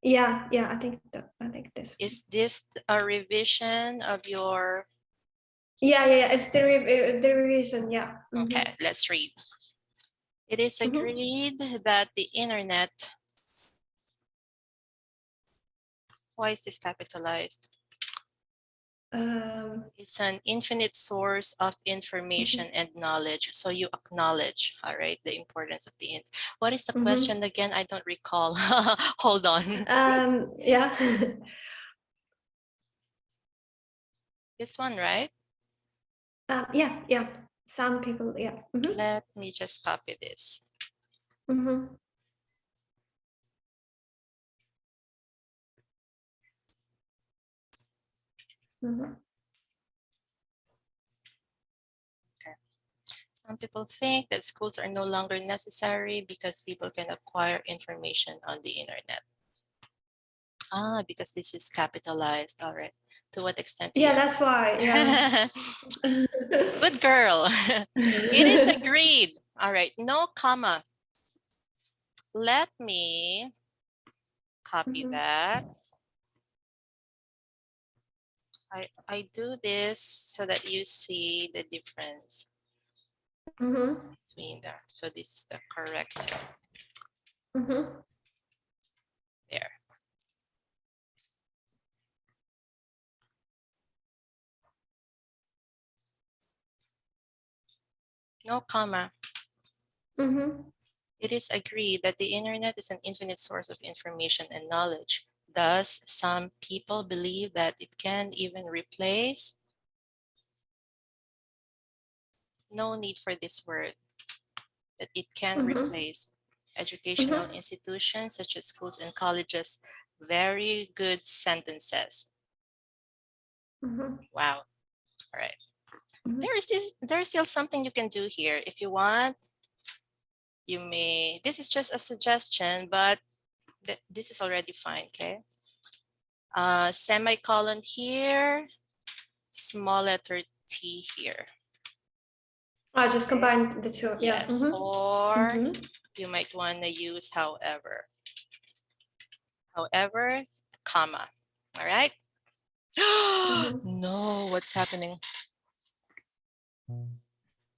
Yeah, I think this. Is this a revision of your? Yeah. It's the revision. Yeah. Okay, let's read. It is agreed that the internet. Why is this capitalized? It's an infinite source of information and knowledge. So you acknowledge, all right, the importance of the What is the question again? I don't recall. Hold on. Yeah. This one, right? Yeah. Some people, yeah. Let me just copy this. Some people think that schools are no longer necessary because people can acquire information on the internet. Because this is capitalized. All right. To what extent? Yeah, that's why. Yeah. Good girl. It is agreed. All right. No comma. Let me copy that. I do this so that you see the difference between them. So this is the correct. There. No comma. It is agreed that the internet is an infinite source of information and knowledge. Thus, some people believe that it can even replace. No need for this word. That it can replace educational institutions such as schools and colleges. Very good sentences. Wow. All right. There's still something you can do here. If you want, you may, this is just a suggestion, but this is already fine, okay? Semicolon here, small letter T here. I just combined the two. Yes, or you might want to use however. However, comma. All right. No, what's happening?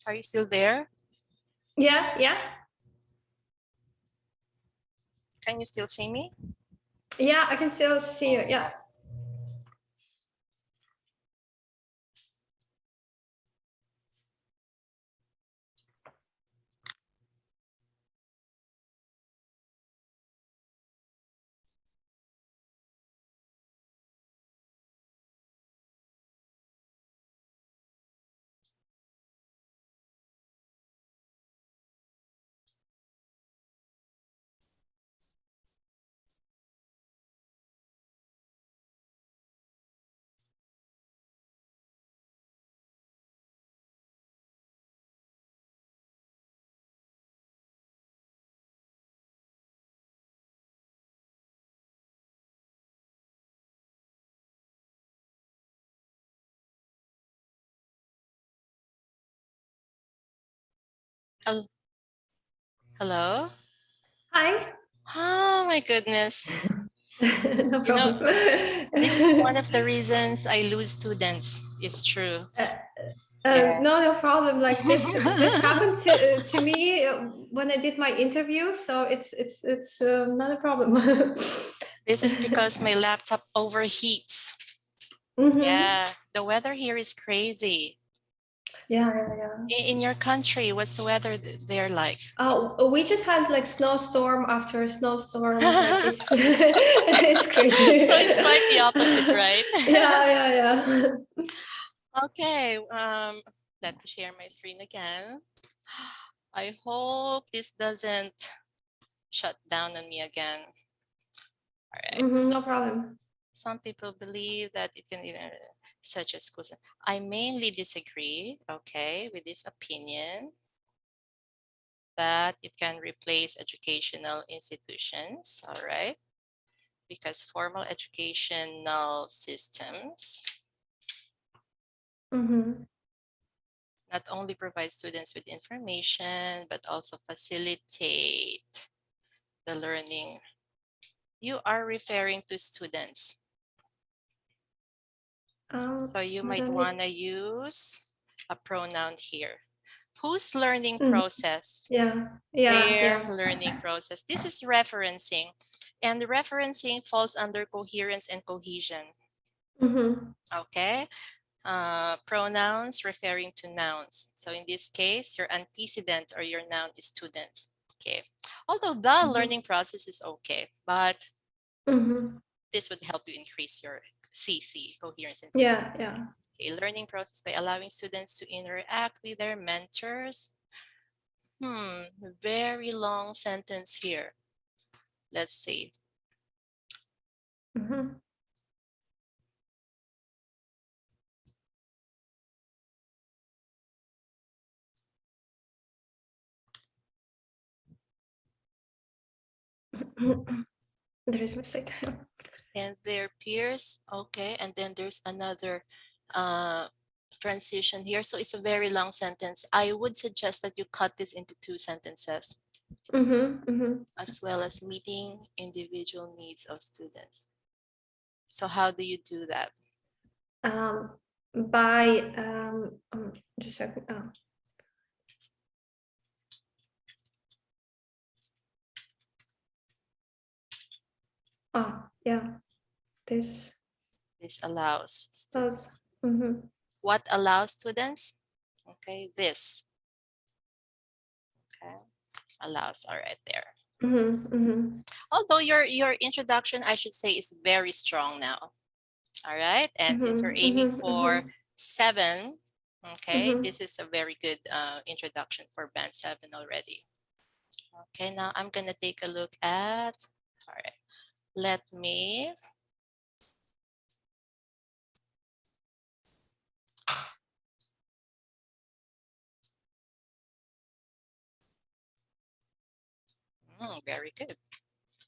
Are you still there? Yeah. Can you still see me? Yeah, I can still see you. Yeah. Hello? Hi. Oh my goodness. No You know, problem. this is one of the reasons I lose students. It's true. No problem. Like this happened to me when I did my interview, so it's not a problem. This is because my laptop overheats. Yeah, the weather here is crazy. Yeah. In your country, what's the weather there like? Oh, we just had like snowstorm after a snowstorm. Like it's crazy. So it's quite the opposite, right? Yeah. Okay, let me share my screen again. I hope this doesn't shut down on me again. All right. No problem. Some people believe that it can even, such as schools. I mainly disagree, okay, with this opinion that it can replace educational institutions, all right, because formal educational systems not only provide students with information, but also facilitate the learning you are referring to students. So you might want to use a pronoun here. Whose learning process? Their learning process. This is referencing. And referencing falls under coherence and cohesion. Okay. Pronouns referring to nouns. So in this case, your antecedent or your noun is students. Okay. Although the learning process is okay, but this would help you increase your CC, coherence and cohesion. A learning process by allowing students to interact with their mentors. Very long sentence here. Let's see. There is mistake. And their peers. Okay. And then there's another transition here. So it's a very long sentence. I would suggest that you cut this into 2 sentences. As well as meeting individual needs of students. So how do you do that? By just a second. This allows students. What allows students? Okay, this. Okay, allows are right there. Although your introduction, I should say, is very strong now. All right, and since you're aiming for 7, okay, this is a very good introduction for band 7 already. Okay, now I'm gonna take a look at, all right, let me very good.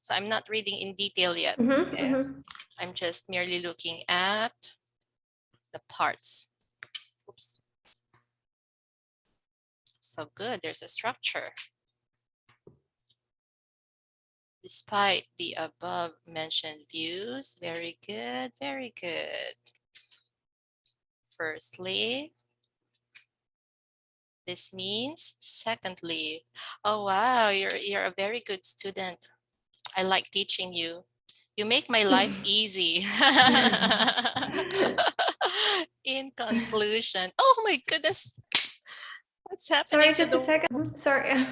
So I'm not reading in detail yet. Okay? I'm just merely looking at the parts. Oops. So good, there's a structure. Despite the above mentioned views, very good, very good. Firstly, this means secondly. Oh wow, you're a very good student. I like teaching you. You make my life easy. In conclusion, oh my goodness, what's happening? Sorry, just a second. Sorry.